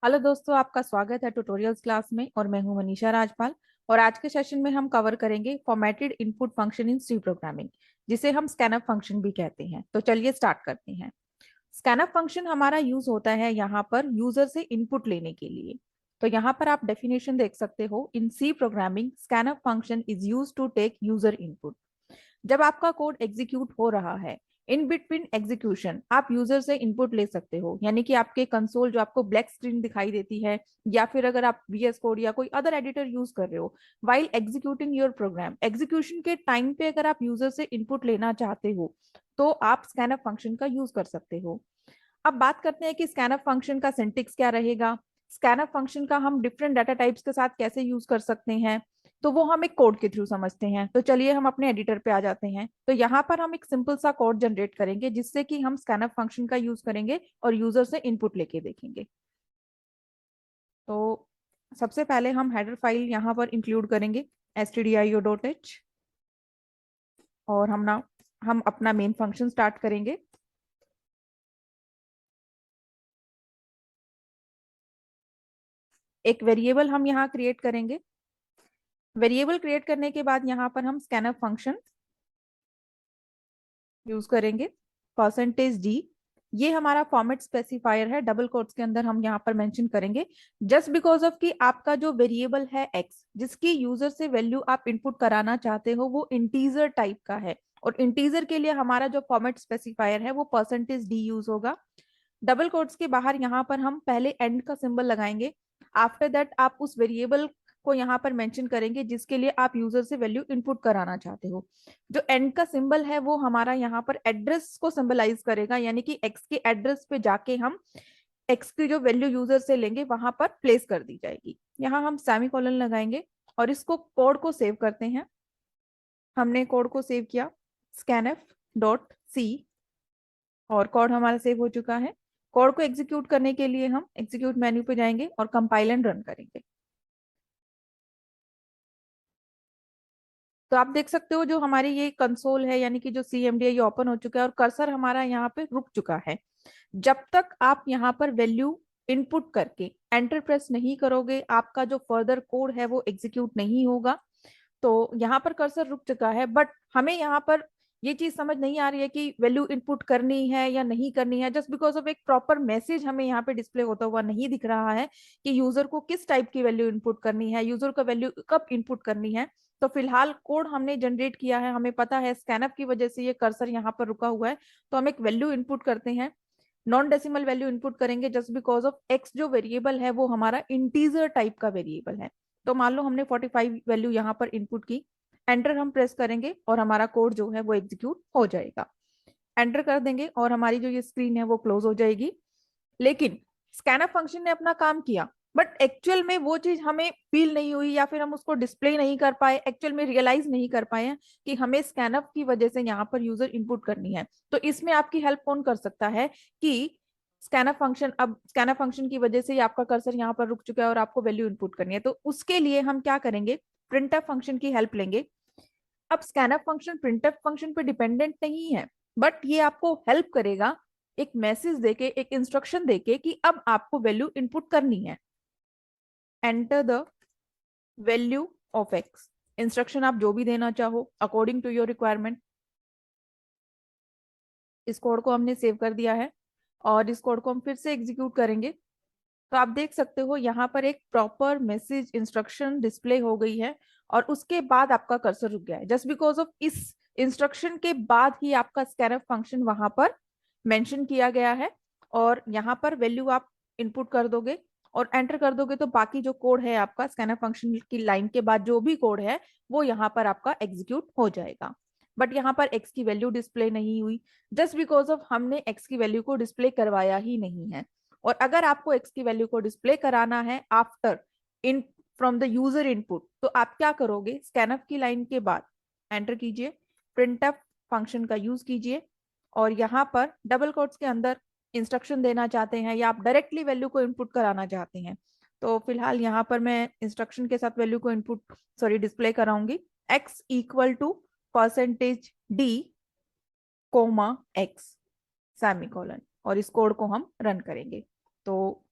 Hello दोस्तों, आपका स्वागत है ट्यूटोरियल्स क्लास में। और मैं हूं मनीषा राजपाल। और आज के सेशन में हम कवर करेंगे formatted input function in C programming, जिसे हम स्कैनफ फंक्शन भी कहते हैं। तो चलिए स्टार्ट करते हैं। स्कैनफ फंक्शन हमारा यूज होता है यहाँ पर यूजर से इनपुट लेने के लिए। तो यहाँ पर आप डेफिनेशन देख सकते हो, in C programming scanf function is use to take user input. जब आपका कोड एग्जीक्यूट हो रहा है, इन बिटवीन एग्जीक्यूशन आप यूजर से इनपुट ले सकते हो, यानी कि आपके कंसोल जो आपको ब्लैक स्क्रीन दिखाई देती है, या फिर अगर आप वीएस कोड या कोई अदर एडिटर यूज कर रहे हो while executing your program, execution के टाइम पे अगर आप यूजर से इनपुट लेना चाहते हो तो आप स्कैनफ फंक्शन का यूज कर सकते हो। अब बात करते हैं कि स्कैनफ फंक्शन का सिंटेक्स क्या रहेगा। स्कैनफ फंक्शन का हम डिफरेंट डाटा टाइप्स के साथ कैसे यूज कर सकते हैं, तो वो हम एक कोड के थ्रू समझते हैं। तो चलिए हम अपने एडिटर पे आ जाते हैं। तो यहाँ पर हम एक सिंपल सा कोड जनरेट करेंगे जिससे कि हम स्कैनफ फंक्शन का यूज करेंगे और यूजर से इनपुट लेके देखेंगे। तो सबसे पहले हम हेडर फाइल यहाँ पर इंक्लूड करेंगे stdio.h। और हम अपना मेन फंक्शन स्टार्ट करेंगे। एक वेरिएबल हम यहाँ क्रिएट करेंगे। वेरिएबल क्रिएट करने के बाद यहाँ पर हम स्कैनफ फंक्शन यूज करेंगे। %d ये हमारा फॉर्मेट स्पेसिफायर है, डबल कोट्स के अंदर हम यहाँ पर मेंशन करेंगे। जस्ट बिकॉज ऑफ कि आपका जो वेरिएबल है x, जिसकी यूजर से वैल्यू आप इनपुट कराना चाहते हो, वो इंटीजर टाइप का है। और इंटीजर के लिए हमारा जो फॉर्मेट स्पेसिफायर है वो %d यूज होगा। डबल कोट्स के बाहर यहाँ पर हम पहले एंड का सिंबल लगाएंगे। आफ्टर दैट आप उस वेरिएबल को यहाँ पर मेंशन करेंगे जिसके लिए आप यूजर से वैल्यू इनपुट कराना चाहते हो। जो एंड का सिंबल है वो हमारा यहाँ पर एड्रेस को सिंबलाइज करेगा, यानी कि एक्स के एड्रेस पे जाके हम एक्स की जो वैल्यू यूजर से लेंगे वहां पर प्लेस कर दी जाएगी। यहाँ हम सेमीकोलन लगाएंगे और इसको कोड को सेव करते हैं। हमने कोड को सेव किया scanf.c और कोड हमारा सेव हो चुका है। कोड को एग्जीक्यूट करने के लिए हम एग्जीक्यूट मेन्यू पे जाएंगे और कंपाइल एंड रन करेंगे। तो आप देख सकते हो जो हमारी ये कंसोल है, यानी कि जो सीएमडी है, ये ओपन हो चुका है और कर्सर हमारा यहाँ पे रुक चुका है। जब तक आप यहाँ पर वैल्यू इनपुट करके एंटर प्रेस नहीं करोगे, आपका जो फर्दर कोड है वो एग्जीक्यूट नहीं होगा। तो यहाँ पर कर्सर रुक चुका है, बट हमें यहाँ पर ये चीज समझ नहीं आ रही है कि वैल्यू इनपुट करनी है या नहीं करनी है, जस्ट बिकॉज ऑफ एक प्रॉपर मैसेज हमें यहाँ पे डिस्प्ले होता हुआ नहीं दिख रहा है कि यूजर को किस टाइप की वैल्यू इनपुट करनी है, यूजर को वैल्यू कब इनपुट करनी है। तो फिलहाल कोड हमने जनरेट किया है, हमें पता है स्कैनअप की वजह से ये कर्सर यहाँ पर रुका हुआ है। तो हम एक वैल्यू इनपुट करते हैं, नॉन डेसिमल वैल्यू इनपुट करेंगे, जस्ट बिकॉज ऑफ एक्स जो वेरिएबल है वो हमारा इंटीजर टाइप का वेरिएबल है। तो मान लो हमने 45 वैल्यू यहाँ पर इनपुट की, एंटर हम प्रेस करेंगे और हमारा कोड जो है वो एग्जीक्यूट हो जाएगा। एंटर कर देंगे और हमारी जो ये स्क्रीन है वो क्लोज हो जाएगी। लेकिन स्कैनअप फंक्शन ने अपना काम किया, बट एक्चुअल में वो चीज हमें फील नहीं हुई, या फिर हम उसको डिस्प्ले नहीं कर पाए, एक्चुअल में रियलाइज नहीं कर पाए कि हमें स्कैनअप की वजह से यहाँ पर यूजर इनपुट करनी है। तो इसमें आपकी हेल्प कौन कर सकता है कि स्कैनअप फंक्शन की वजह से आपका कर्सर यहाँ पर रुक चुका है और आपको वैल्यू इनपुट करनी है। तो उसके लिए हम क्या करेंगे, प्रिंटफ फंक्शन की हेल्प लेंगे। अब स्कैनअप फंक्शन प्रिंटफ फंक्शन पे डिपेंडेंट नहीं है, बट ये आपको हेल्प करेगा एक मैसेज देके, एक इंस्ट्रक्शन देके कि अब आपको वैल्यू इनपुट करनी है। Enter the value of x, instruction आप जो भी देना चाहो अकॉर्डिंग टू योर रिक्वायरमेंट। इस कोड को हमने सेव कर दिया है और इस कोड को हम फिर से एग्जीक्यूट करेंगे। तो आप देख सकते हो यहाँ पर एक प्रॉपर मैसेज इंस्ट्रक्शन डिस्प्ले हो गई है और उसके बाद आपका कर्सर रुक गया है, जस्ट बिकॉज ऑफ इस इंस्ट्रक्शन के बाद ही आपका स्कैनफ फंक्शन वहां पर मेंशन किया गया है। और यहाँ पर वैल्यू आप इनपुट कर दोगे और एंटर कर दोगे तो बाकी जो कोड है आपका स्कैनफ फंक्शन की लाइन के बाद जो भी कोड है वो यहाँ पर आपका एग्जीक्यूट हो जाएगा। बट यहाँ पर एक्स की वैल्यू डिस्प्ले नहीं हुई, जस्ट बिकॉज ऑफ हमने एक्स की वैल्यू को डिस्प्ले करवाया ही नहीं है। और अगर आपको एक्स की वैल्यू को डिस्प्ले कराना है after in from the user input, तो आप क्या करोगे, स्कैनफ की लाइन के बाद एंटर कीजिए, प्रिंटफ फंक्शन का यूज कीजिए और यहाँ पर डबल कोट्स के अंदर इंस्ट्रक्शन देना चाहते हैं या आप डायरेक्टली वैल्यू को इनपुट कराना चाहते हैं। तो फिलहाल यहाँ पर मैं इंस्ट्रक्शन के साथ वैल्यू को इनपुट डिस्प्ले कराऊंगी, x equal to %d comma x semicolon, और इस कोड को हम रन करेंगे। तो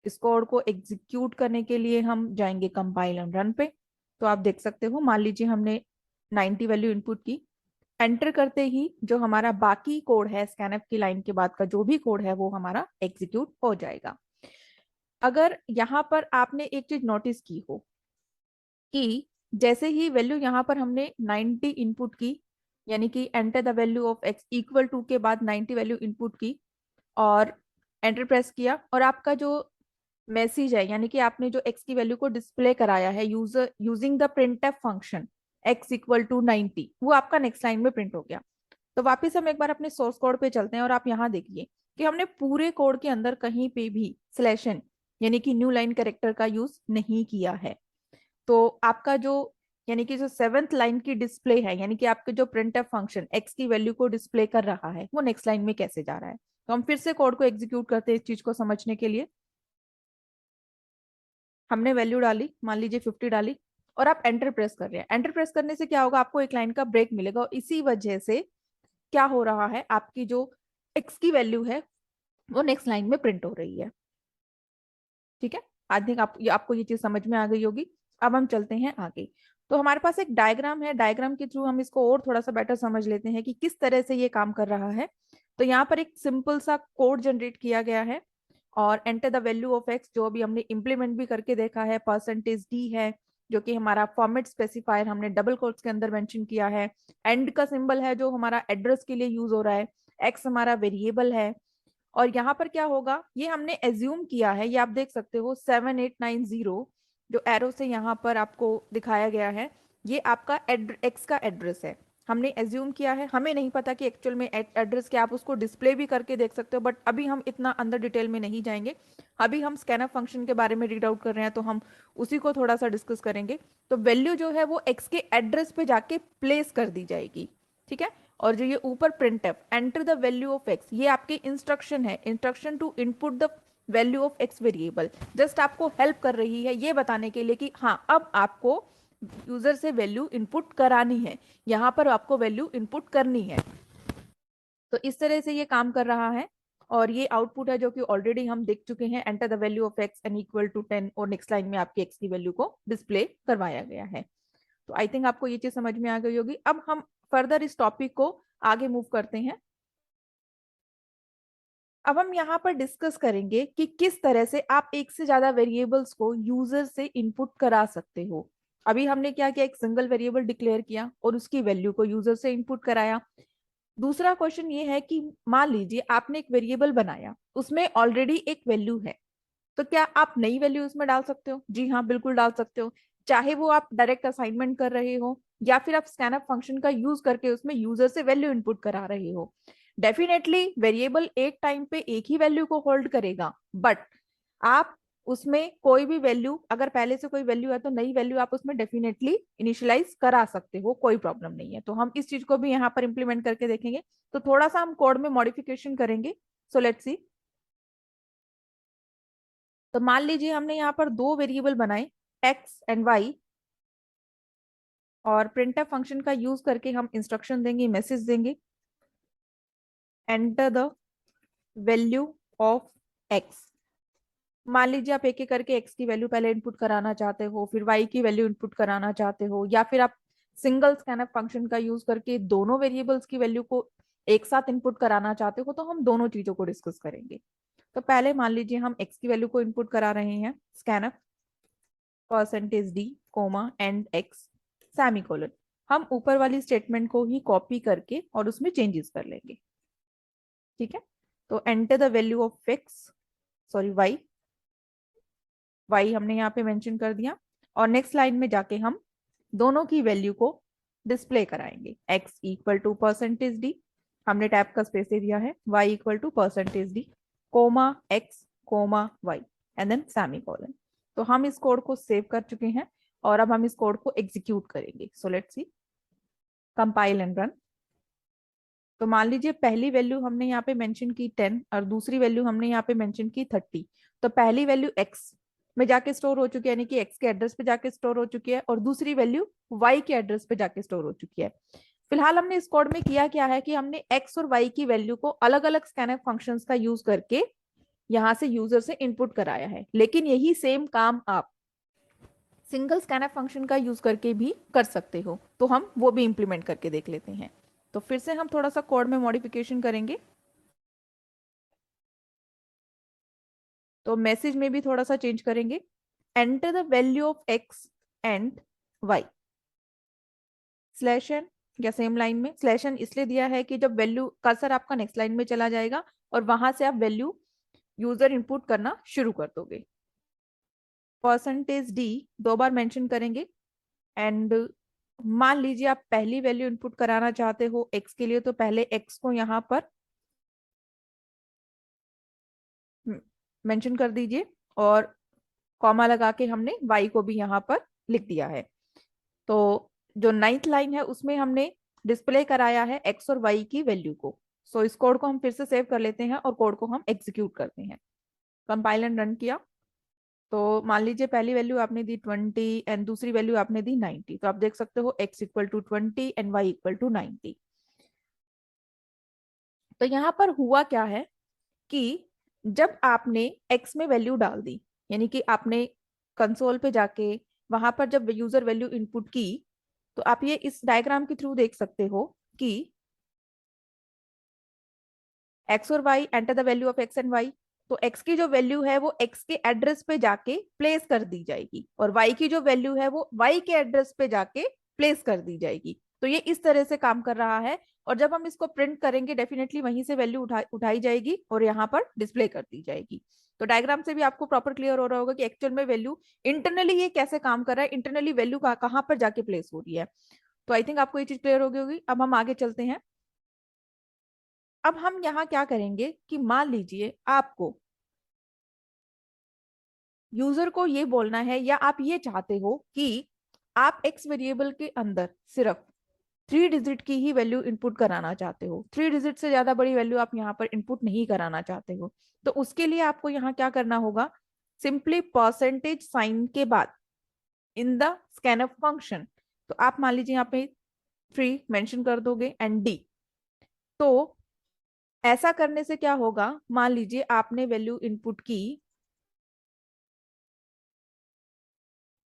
इस कोड को एग्जीक्यूट करने के लिए हम जाएंगे कंपाइल एंड रन पे। तो आप देख सकते हो, मान लीजिए हमने 90 वैल्यू इनपुट की, एंटर करते ही जो हमारा बाकी कोड है स्कैनफ की लाइन के बाद का जो भी कोड है वो हमारा एग्जीक्यूट हो जाएगा। अगर यहाँ पर आपने एक चीज नोटिस की हो कि जैसे ही वैल्यू यहाँ पर हमने 90 इनपुट की, यानी कि enter the value of x equal to के बाद 90 वैल्यू इनपुट की और एंटर प्रेस किया, और आपका जो मैसेज है यानी कि आपने जो एक्स की वैल्यू को डिस्प्ले कराया है user using the printf function x equal to 90, वो आपका नेक्स्ट लाइन में प्रिंट हो गया। तो वापस हम एक बार अपने सोर्स कोड पे चलते हैं और आप यहाँ देखिए कि हमने पूरे कोड के अंदर कहीं पे भी स्लैशन यानी कि न्यू लाइन कैरेक्टर का यूज नहीं किया है। तो आपका जो यानी कि जो 7th लाइन की डिस्प्ले है, यानी कि आपके जो प्रिंटफ फंक्शन एक्स की वैल्यू को डिस्प्ले कर रहा है वो नेक्स्ट लाइन में कैसे जा रहा है। तो हम फिर से कोड को एग्जीक्यूट करते हैं इस चीज को समझने के लिए। हमने वैल्यू डाली, मान लीजिए 50 डाली, और आप एंटर प्रेस कर रहे हैं। एंटर प्रेस करने से क्या होगा, आपको एक लाइन का ब्रेक मिलेगा, और इसी वजह से क्या हो रहा है, आपकी जो एक्स की वैल्यू है वो नेक्स्ट लाइन में प्रिंट हो रही है। ठीक है, आई थिंक आपको ये चीज समझ में आ गई होगी। अब हम चलते हैं आगे। तो हमारे पास एक डायग्राम है, डायग्राम के थ्रू हम इसको और थोड़ा सा बेटर समझ लेते हैं कि किस तरह से ये काम कर रहा है। तो यहाँ पर एक सिंपल सा कोड जनरेट किया गया है, और enter the value of x जो अभी हमने इंप्लीमेंट भी करके देखा है, %d है जो कि हमारा फॉर्मेट स्पेसिफायर हमने डबल कोट्स के अंदर मेंशन किया है। एंड का सिंबल है जो हमारा एड्रेस के लिए यूज हो रहा है। एक्स हमारा वेरिएबल है, और यहाँ पर क्या होगा ये हमने एज्यूम किया है, ये आप देख सकते हो 7890 जो एरो से यहाँ पर आपको दिखाया गया है, ये आपका एक्स का एड्रेस है। हमने एज्यूम किया है, हमें नहीं पता कि एक्चुअल में एड्रेस क्या, आप उसको डिस्प्ले भी करके देख सकते हो, बट अभी हम इतना अंदर डिटेल में नहीं जाएंगे। अभी हम स्कैनफ फंक्शन के बारे में रीड आउट कर रहे हैं तो हम उसी को थोड़ा सा डिस्कस करेंगे। तो वैल्यू जो है वो एक्स के एड्रेस पे जाके प्लेस कर दी जाएगी। ठीक है, और जो ये ऊपर printf enter the value of x, ये आपकी इंस्ट्रक्शन है, instruction to input the value of x variable, just आपको हेल्प कर रही है ये बताने के लिए कि हाँ अब आपको यूजर से वैल्यू इनपुट करानी है, यहां पर आपको वैल्यू इनपुट करनी है। तो इस तरह से ये काम कर रहा है, और ये आउटपुट है जो कि ऑलरेडी हम देख चुके हैं, enter the value of x n equal to 10, और नेक्स्ट लाइन में आपकी एक्स की वैल्यू को डिस्प्ले करवाया गया है। तो आई थिंक आपको ये चीज समझ में आ गई होगी। अब हम फर्दर इस टॉपिक को आगे मूव करते हैं। अब हम यहाँ पर डिस्कस करेंगे कि किस तरह से आप एक से ज्यादा वेरिएबल्स को यूजर से इनपुट करा सकते हो। अभी हमने क्या किया, एक सिंगल वेरिएबल डिक्लेयर किया और उसकी वैल्यू को यूजर से इनपुट कराया। दूसरा क्वेश्चन ये है कि मान लीजिए आपने एक वेरिएबल बनाया, उसमें ऑलरेडी एक वैल्यू है, तो क्या आप नई वैल्यू उसमें डाल सकते हो? जी हाँ, बिल्कुल डाल सकते हो। चाहे वो आप डायरेक्ट असाइनमेंट कर रहे हो या फिर आप स्कैनअप फंक्शन का यूज करके उसमें यूजर से वैल्यू इनपुट करा रहे हो। डेफिनेटली वेरिएबल एक टाइम पे एक ही वैल्यू को होल्ड करेगा, बट आप उसमें कोई भी वैल्यू, अगर पहले से कोई वैल्यू है तो नई वैल्यू आप उसमें डेफिनेटली इनिशियलाइज करा सकते हो, कोई प्रॉब्लम नहीं है। तो हम इस चीज को भी यहाँ पर इंप्लीमेंट करके देखेंगे। तो थोड़ा सा हम कोड में मॉडिफिकेशन करेंगे। So let's see. तो मान लीजिए हमने यहाँ पर दो वेरिएबल बनाए एक्स एंड वाई, और प्रिंटफ फंक्शन का यूज करके हम इंस्ट्रक्शन देंगे, मैसेज देंगे, enter the value of x. मान लीजिए आप एक एक करके एक्स की वैल्यू पहले इनपुट कराना चाहते हो, फिर वाई की वैल्यू इनपुट कराना चाहते हो, या फिर आप सिंगल स्कैनअप फंक्शन का यूज करके दोनों वेरिएबल्स की वैल्यू को एक साथ इनपुट कराना चाहते हो, तो हम दोनों चीजों को डिस्कस करेंगे। तो पहले मान लीजिए हम एक्स की वैल्यू को इनपुट करा रहे हैं, scanf %d comma and x semicolon. हम ऊपर वाली स्टेटमेंट को ही कॉपी करके और उसमें चेंजेस कर लेंगे। ठीक है, तो enter the value of x, sorry y, y हमने यहाँ पे मेंशन कर दिया, और नेक्स्ट लाइन में जाके हम दोनों की वैल्यू को डिस्प्ले कराएंगे। x इक्वल टू %d, हमने टैब का स्पेस दे दिया है, y equal to %d comma x comma y and then semicolon. तो हम इस कोड को सेव कर चुके हैं और अब हम इस कोड को एग्जीक्यूट करेंगे। So let's see, compile and run. तो मान लीजिए पहली वैल्यू हमने यहाँ पे मेंशन की 10 और दूसरी वैल्यू हमने यहाँ पे मेंशन की 30। तो पहली वैल्यू x में जाके स्टोर हो चुकी है, यानी कि x के एड्रेस पे जाके स्टोर हो चुकी है, और दूसरी वैल्यू y के एड्रेस पे जाके स्टोर हो चुकी है। फिलहाल हमने इस कोड में किया क्या है कि हमने x और y की वैल्यू को अलग अलग स्कैनफ फंक्शंस का यूज करके यहाँ से यूजर से इनपुट कराया है, लेकिन यही सेम काम आप सिंगल स्कैनफ फंक्शन का यूज करके भी कर सकते हो। तो हम वो भी इंप्लीमेंट करके देख लेते हैं। तो फिर से हम थोड़ा सा कोड में मॉडिफिकेशन करेंगे। तो मैसेज में भी थोड़ा सा चेंज करेंगे। Enter the value of x and y slash n, या सेम लाइन में स्लैश एन इसलिए दिया है कि जब वैल्यू कर्सर आपका नेक्स्ट लाइन में चला जाएगा और वहां से आप वैल्यू यूजर इनपुट करना शुरू कर दोगे। परसेंटेज डी 2 बार मेंशन करेंगे। एंड मान लीजिए आप पहली वैल्यू इनपुट कराना चाहते हो एक्स के लिए, तो पहले एक्स को यहाँ पर मेंशन कर दीजिए और कॉमा लगा के हमने वाई को भी यहाँ पर लिख दिया है। तो जो 9th लाइन है उसमें हमने डिस्प्ले कराया है एक्स और वाई की वैल्यू को। सो इस कोड को हम फिर से सेव कर लेते हैं और कोड को हम एग्जीक्यूट करते हैं। कंपाइल एंड रन किया तो मान लीजिए पहली वैल्यू आपने दी 20 एंड दूसरी वैल्यू आपने दी 90। तो आप देख सकते हो x equal to 20 and y equal to 90। तो यहाँ पर हुआ क्या है कि जब आपने x में वैल्यू डाल दी, यानी कि आपने कंसोल पे जाके वहां पर जब यूजर वैल्यू इनपुट की, तो आप ये इस डायग्राम के थ्रू देख सकते हो कि x और y enter the value of x and y। तो x की जो वैल्यू है वो x के एड्रेस पे जाके प्लेस कर दी जाएगी और y की जो वैल्यू है वो y के एड्रेस पे जाके प्लेस कर दी जाएगी। तो ये इस तरह से काम कर रहा है। और जब हम इसको प्रिंट करेंगे डेफिनेटली वहीं से वैल्यू उठाई जाएगी और यहाँ पर डिस्प्ले कर दी जाएगी। तो डायग्राम से भी आपको प्रॉपर क्लियर हो रहा होगा कि एक्चुअल में वैल्यू इंटरनली ये कैसे काम कर रहा है, इंटरनली वैल्यू कहाँ पर जाके प्लेस हो रही है। तो आई थिंक आपको ये चीज क्लियर हो गई होगी। अब हम आगे चलते हैं। अब हम यहाँ क्या करेंगे कि मान लीजिए आपको यूजर को ये बोलना है या आप ये चाहते हो कि आप एक्स वेरिएबल के अंदर सिर्फ 3 डिजिट की ही वैल्यू इनपुट कराना चाहते हो, 3 डिजिट से ज्यादा बड़ी वैल्यू आप यहाँ पर इनपुट नहीं कराना चाहते हो। तो उसके लिए आपको यहाँ क्या करना होगा, सिंपली परसेंटेज साइन के बाद इन द स्कैनफ फंक्शन, तो आप मान लीजिए यहाँ पे 3 मेंशन कर दोगे एंड डी। तो ऐसा करने से क्या होगा, मान लीजिए आपने वैल्यू इनपुट की,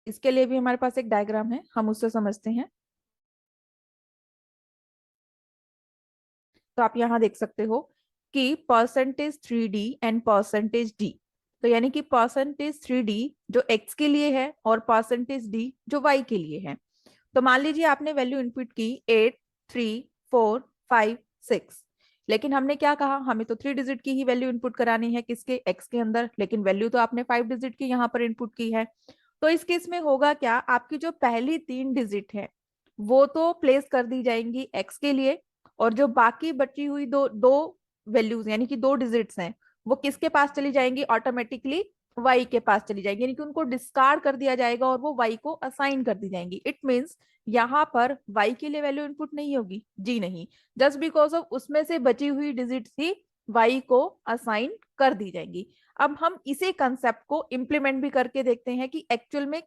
इसके लिए भी हमारे पास एक डायग्राम है, हम उससे समझते हैं। तो आप यहाँ देख सकते हो कि percentage 3D and percentage D. तो यानी कि परसेंटेज 3D जो x के लिए है और परसेंटेज डी जो y के लिए है। तो मान लीजिए आपने वैल्यू इनपुट की 8, 3, 4, 5, 6, लेकिन हमने क्या कहा, हमें तो 3 डिजिट की ही वैल्यू इनपुट करानी है किसके, x के अंदर, लेकिन वैल्यू तो आपने 5 डिजिट की यहाँ पर इनपुट की है। तो इस केस में होगा क्या, आपकी जो पहली 3 डिजिट है वो तो प्लेस कर दी जाएंगी x के लिए, और जो बाकी बची हुई दो दो वैल्यूज यानी कि 2 डिजिट्स हैं वो किसके पास चली जाएंगी, ऑटोमेटिकली y के पास चली जाएंगी, यानी कि उनको डिस्कार्ड कर दिया जाएगा और वो y को असाइन कर दी जाएंगी। इट मीन्स यहाँ पर y के लिए वैल्यू इनपुट नहीं होगी, जी नहीं, जस्ट बिकॉज ऑफ उसमें से बची हुई डिजिट्स ही y को असाइन कर दी जाएंगी। अब हम इसी कंसेप्ट को इंप्लीमेंट भी करके देखते हैं कि एक्चुअल में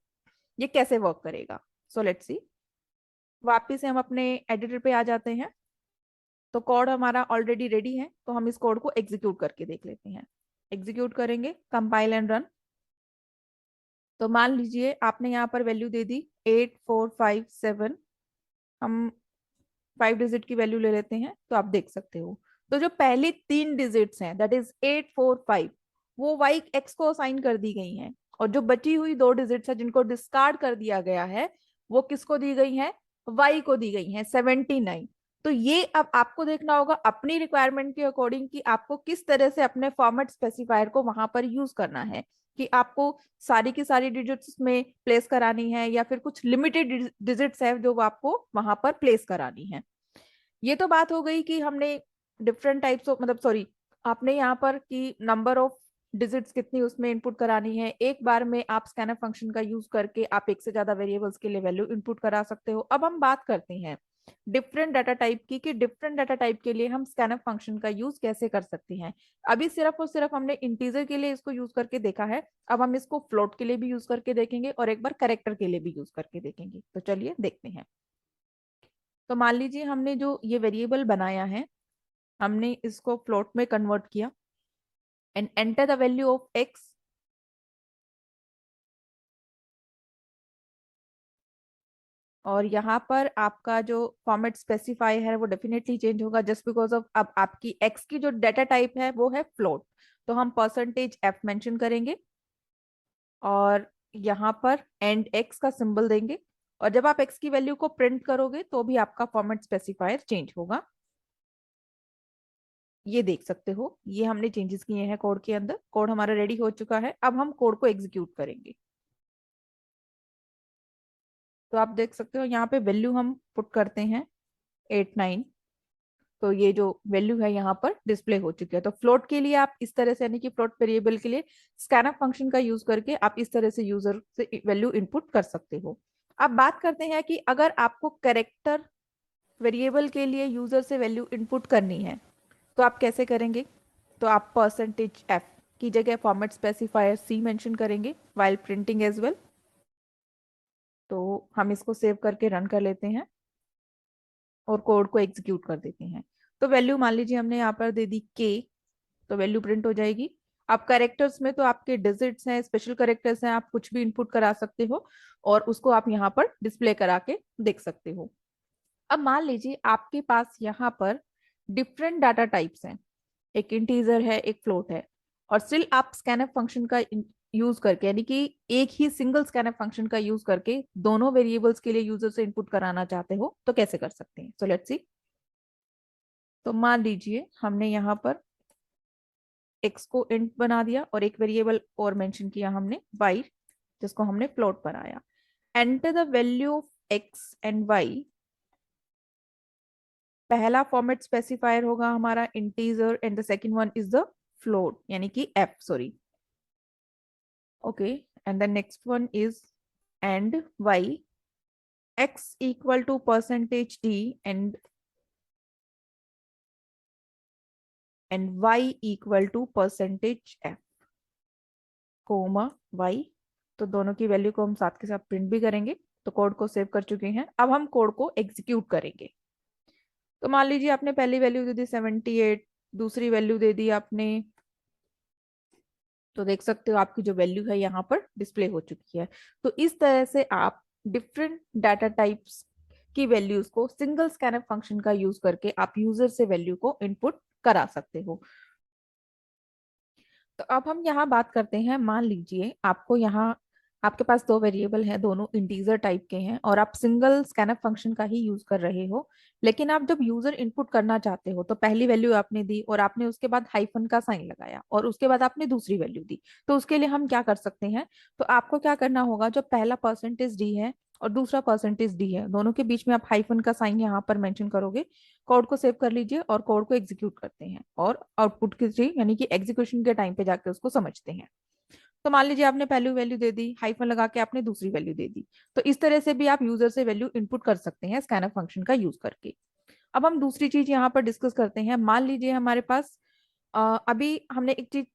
ये कैसे वर्क करेगा। सो लेट्स सी, वापिस से हम अपने एडिटर पे आ जाते हैं। तो कोड हमारा ऑलरेडी रेडी है, तो हम इस कोड को एग्जीक्यूट करके देख लेते हैं। एग्जीक्यूट करेंगे, कंपाइल एंड रन। तो मान लीजिए आपने यहाँ पर वैल्यू दे दी 8, 4, 5, 7। हम 5 डिजिट की वैल्यू ले लेते हैं, तो आप देख सकते हो तो जो पहली 3 डिजिट्स हैं दैट इज 8, 4, 5 वो वाई एक्स को असाइन कर दी गई हैं, और जो बची हुई 2 डिजिट्स है जिनको डिस्कार्ड कर दिया गया है वो किसको दी गई है, वाई को दी गई है 79। तो ये अब आपको देखना होगा अपनी रिक्वायरमेंट के अकॉर्डिंग कि आपको किस तरह से अपने फॉर्मेट स्पेसिफायर को वहां पर यूज करना है, कि आपको सारी की सारी डिजिट्स में प्लेस करानी है या फिर कुछ लिमिटेड डिजिट्स है जो आपको वहां पर प्लेस करानी है। ये तो बात हो गई कि हमने डिफरेंट टाइप्स ऑफ, मतलब सॉरी, आपने यहाँ पर कि नंबर ऑफ डिजिट्स कितनी उसमें इनपुट करानी है। एक बार में आप स्कैनर फंक्शन का यूज करके आप एक से ज्यादा वेरिएबल्स के लिए वैल्यू इनपुट करा सकते हो। अब हम बात करते हैं डिफरेंट डाटा टाइप की, कि डिफरेंट डाटा टाइप के लिए हम स्कैनर फंक्शन का यूज कैसे कर सकते हैं। अभी सिर्फ और सिर्फ हमने इंटीजर के लिए इसको यूज करके देखा है, अब हम इसको फ्लोट के लिए भी यूज करके देखेंगे और एक बार कैरेक्टर के लिए भी यूज करके देखेंगे। तो चलिए देखते हैं। तो मान लीजिए हमने जो ये वेरिएबल बनाया है हमने इसको फ्लोट में कन्वर्ट किया। And enter the value of x। और यहाँ पर आपका जो फॉर्मेट स्पेसिफाई है वो डेफिनेटली चेंज होगा जस्ट बिकॉज ऑफ अब आपकी x की जो डेटा टाइप है वो है फ्लोट, तो हम %f मेंशन करेंगे और यहाँ पर एंड x का सिंबल देंगे। और जब आप x की वैल्यू को प्रिंट करोगे तो भी आपका फॉर्मेट स्पेसिफायर चेंज होगा। ये देख सकते हो, ये हमने चेंजेस किए हैं कोड के अंदर। कोड हमारा रेडी हो चुका है, अब हम कोड को एग्जीक्यूट करेंगे। तो आप देख सकते हो यहाँ पे वैल्यू हम पुट करते हैं 8 9, तो ये जो वैल्यू है यहाँ पर डिस्प्ले हो चुकी है। तो फ्लोट के लिए आप इस तरह से, यानी कि फ्लोट वेरिएबल के लिए स्कैनफ फंक्शन का यूज करके आप इस तरह से यूजर से वैल्यू इनपुट कर सकते हो। अब बात करते हैं कि अगर आपको कैरेक्टर वेरिएबल के लिए यूजर से वैल्यू इनपुट करनी है तो आप कैसे करेंगे। तो आप %f की जगह फॉर्मेट स्पेसिफायर c मेंशन करेंगे व्हाइल प्रिंटिंग एज वेल। तो हम इसको सेव करके रन कर लेते हैं और कोड को एग्जीक्यूट कर देते हैं। तो वैल्यू मान लीजिए हमने यहाँ पर दे दी k, तो वैल्यू प्रिंट हो जाएगी। अब करेक्टर्स में तो आपके डिजिट्स हैं, स्पेशल करेक्टर्स हैं, आप कुछ भी इनपुट करा सकते हो और उसको आप यहाँ पर डिस्प्ले करा के देख सकते हो। अब मान लीजिए आपके पास यहाँ पर डिफरेंट डाटा टाइप्स हैं, एक इंटीजर है, एक फ्लोट है, और स्टिल आप स्कैनफ फंक्शन का यूज करके, यानी कि एक ही सिंगल स्कैनफ फंक्शन का यूज करके दोनों वेरिएबल्स के लिए यूजर से इनपुट कराना चाहते हो तो कैसे कर सकते हैं। So let's see. तो मान लीजिए हमने यहाँ पर x को इंट बना दिया और एक वेरिएबल और मेंशन किया हमने y, जिसको हमने फ्लोट बनाया। Enter the value of x and y। पहला फॉर्मेट स्पेसिफायर होगा हमारा integer and the second one is the float, यानी कि f, sorry. Okay, and the next one is and y, x equal to %d and y equal to %f, comma y। तो दोनों की value को हम साथ के साथ प्रिंट भी करेंगे। तो कोड को सेव कर चुके हैं, अब हम कोड को एग्जीक्यूट करेंगे। तो मान लीजिए आपने पहली वैल्यू दे दी 78, दूसरी वैल्यू दे दी आपने, तो देख सकते हो आपकी जो वैल्यू है यहाँ पर डिस्प्ले हो चुकी है। तो इस तरह से आप डिफरेंट डाटा टाइप्स की वैल्यूज को सिंगल स्कैनफ फंक्शन का यूज करके आप यूजर से वैल्यू को इनपुट करा सकते हो। तो अब हम यहाँ बात करते हैं, मान लीजिए आपको यहाँ, आपके पास दो वेरिएबल हैं, दोनों इंटीजर टाइप के हैं और आप सिंगल स्कैनफ फंक्शन का ही यूज कर रहे हो। लेकिन आप जब यूजर इनपुट करना चाहते हो तो पहली वैल्यू आपने दी और आपने उसके बाद हाइफन का साइन लगाया और उसके बाद आपने दूसरी वैल्यू दी। तो उसके लिए हम क्या कर सकते हैं, तो आपको क्या करना होगा, जो पहला %d है और दूसरा %d है, दोनों के बीच में आप हाइफन का साइन यहाँ पर मेंशन करोगे। कोड को सेव कर लीजिए और कोड को एग्जीक्यूट करते हैं और आउटपुट की, यानी कि एग्जीक्यूशन के टाइम पे जाके उसको समझते हैं। तो मान लीजिए आपने पहली वैल्यू दे दी, हाइफन लगा के आपने दूसरी वैल्यू दे दी। तो इस तरह से भी आप यूजर से वैल्यू इनपुट कर सकते हैं स्कैनफ फंक्शन का यूज करके। अब हम दूसरी चीज यहाँ पर डिस्कस करते हैं। मान लीजिए हमारे पास अभी हमने एक चीज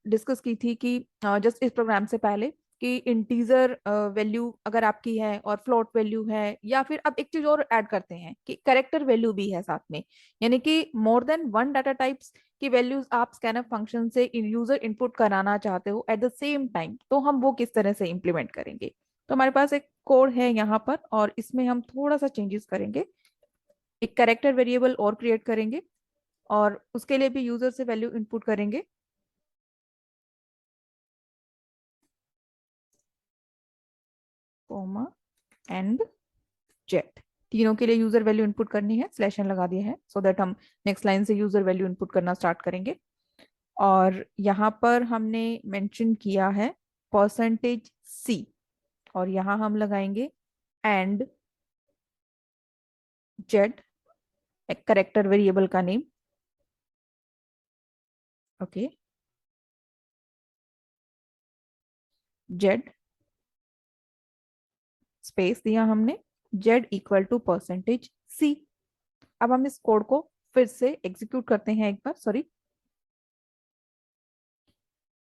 डिस्कस की थी कि जस्ट इस प्रोग्राम से पहले, कि इंटीजर वैल्यू अगर आपकी है और फ्लोट वैल्यू है, या फिर अब एक चीज और ऐड करते हैं कि करेक्टर वैल्यू भी है साथ में, यानी कि more than one data types की वैल्यूज आप स्कैनफ फंक्शन से यूजर इनपुट कराना चाहते हो एट द सेम टाइम, तो हम वो किस तरह से इम्प्लीमेंट करेंगे। तो हमारे पास एक कोड है यहाँ पर और इसमें हम थोड़ा सा चेंजेस करेंगे, एक करेक्टर वेरिएबल और क्रिएट करेंगे और उसके लिए भी यूजर से वैल्यू इनपुट करेंगे। कोमा एंड जेट, तीनों के लिए यूजर वैल्यू इनपुट करनी है, स्लैश एन लगा दिया है सो दैट हम नेक्स्ट लाइन से यूजर वैल्यू इनपुट करना स्टार्ट करेंगे। और यहाँ पर हमने मेंशन किया है %c और यहाँ हम लगाएंगे एंड जेड, एक करेक्टर वेरिएबल का नेम। ओके, जेड स्पेस दिया हमने, जेड इक्वल टू %c। अब हम इस कोड को फिर से एग्जीक्यूट करते हैं एक बार, सॉरी।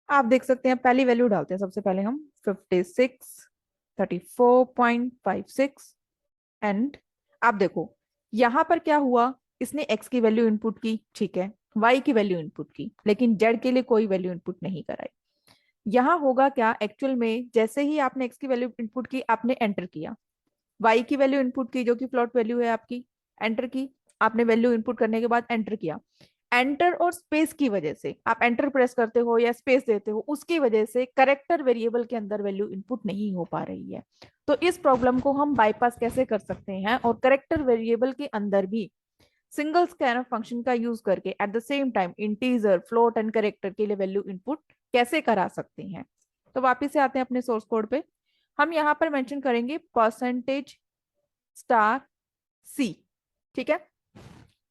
आप देख सकते हैं पहली वैल्यू डालते हैं, सबसे पहले हम 56 34.56 एंड आप देखो यहाँ पर क्या हुआ, इसने x की वैल्यू इनपुट की, ठीक है। वाई की वैल्यू इनपुट की, लेकिन जेड के लिए कोई वैल्यू इनपुट नहीं कराई। यहाँ होगा क्या एक्चुअल में, जैसे ही आपने एक्स की वैल्यू इनपुट की, आपने एंटर किया, वाई की वैल्यू इनपुट की जो कि फ्लोट वैल्यू है आपकी, एंटर की, आपने वैल्यू इनपुट करने के बाद एंटर किया, एंटर और स्पेस की वजह से, आप एंटर प्रेस करते हो या स्पेस देते हो, उसकी वजह से करेक्टर वेरिएबल के अंदर वैल्यू इनपुट नहीं हो पा रही है। तो इस प्रॉब्लम को हम बाईपास कैसे कर सकते हैं और करेक्टर वेरिएबल के अंदर भी सिंगल स्कैनफ फंक्शन का यूज करके at the same time integer, float and character के लिए वैल्यू इनपुट कैसे करा सकते हैं। तो वापिस से आते हैं अपने सोर्स कोड पे। हम यहाँ पर मेंशन करेंगे परसेंटेज स्टार सी, ठीक है।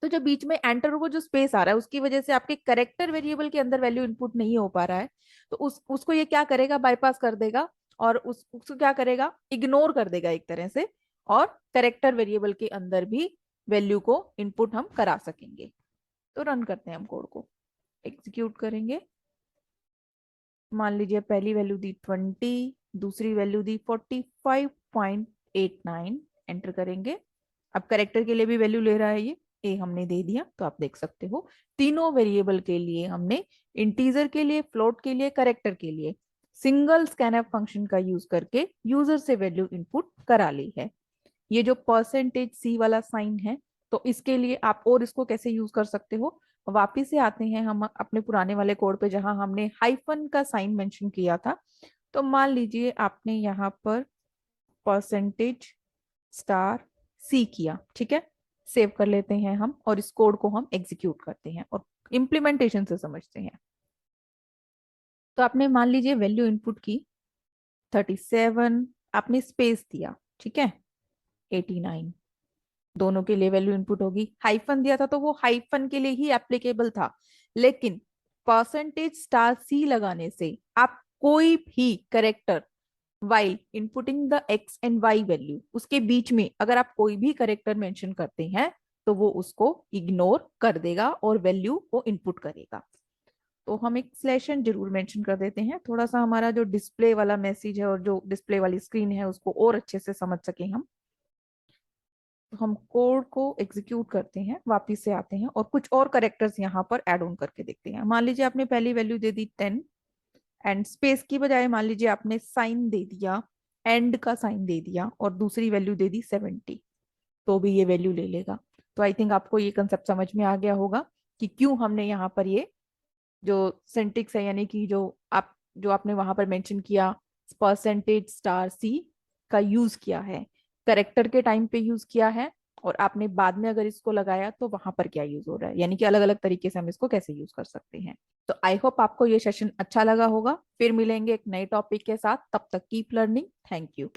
तो जो बीच में एंटर को जो स्पेस आ रहा है उसकी वजह से आपके करेक्टर वेरिएबल के अंदर वैल्यू इनपुट नहीं हो पा रहा है, तो उसको ये क्या करेगा, बाईपास कर देगा और उसको क्या करेगा, इग्नोर कर देगा एक तरह से, और करेक्टर वेरिएबल के अंदर भी वैल्यू को इनपुट हम करा सकेंगे। तो रन करते हैं हम कोड को, एग्जीक्यूट करेंगे। मान लीजिए पहली वैल्यू दी 20, दूसरी वैल्यू दी 45.89, एंटर करेंगे। अब करेक्टर के लिए भी वैल्यू ले रहा है ये, ए हमने दे दिया, तो आप देख सकते हो तीनों वेरिएबल के लिए हमने, इंटीजर के लिए, फ्लोट के लिए, करेक्टर के लिए, सिंगल स्कैनफ फंक्शन का यूज करके यूजर से वैल्यू इनपुट करा ली है। ये जो परसेंटेज सी वाला साइन है, तो इसके लिए आप और इसको कैसे यूज कर सकते हो, वापिस से आते हैं हम अपने पुराने वाले कोड पे जहां हमने हाइफन का साइन मेंशन किया था। तो मान लीजिए आपने यहाँ पर परसेंटेज स्टार सी किया, ठीक है। सेव कर लेते हैं हम और इस कोड को हम एग्जीक्यूट करते हैं और इम्प्लीमेंटेशन से समझते हैं। तो आपने मान लीजिए वैल्यू इनपुट की 37, आपने स्पेस दिया, ठीक है, 89, दोनों के लिए वैल्यू इनपुट होगी। हाइफन दिया था तो वो हाइफन के लिए ही एप्लीकेबल था, लेकिन परसेंटेज स्टार सी लगाने से आप कोई भी character while inputting the x and y value, उसके बीच में अगर आप कोई भी करेक्टर मेंशन करते हैं तो वो उसको इग्नोर कर देगा और वैल्यू को इनपुट करेगा। तो हम एक स्लैशन जरूर मेंशन कर देते हैं, थोड़ा सा हमारा जो डिस्प्ले वाला मैसेज है और जो डिस्प्ले वाली स्क्रीन है उसको और अच्छे से समझ सके हम। तो हम कोड को एग्जीक्यूट करते हैं, वापिस से आते हैं और कुछ और करेक्टर्स यहाँ पर ऐड ऑन करके देखते हैं। मान लीजिए आपने पहली value they the 10 and space की बजाय मान लीजिए आपने साइन दे दिया, एंड का साइन दे दिया और दूसरी वैल्यू दे दी 70, तो भी ये वैल्यू ले लेगा। तो आई थिंक आपको ये कंसेप्ट समझ में आ गया होगा कि क्यों हमने यहाँ पर ये जो सिंटेक्स है, यानी कि जो आपने वहां पर मेंशन किया परसेंटेज स्टार सी का यूज किया है, करेक्टर के टाइम पे यूज किया है, और आपने बाद में अगर इसको लगाया तो वहां पर क्या यूज हो रहा है, यानी कि अलग अलग तरीके से हम इसको कैसे यूज कर सकते हैं। तो आई होप आपको ये सेशन अच्छा लगा होगा। फिर मिलेंगे एक नए टॉपिक के साथ, तब तक कीप लर्निंग। Thank you.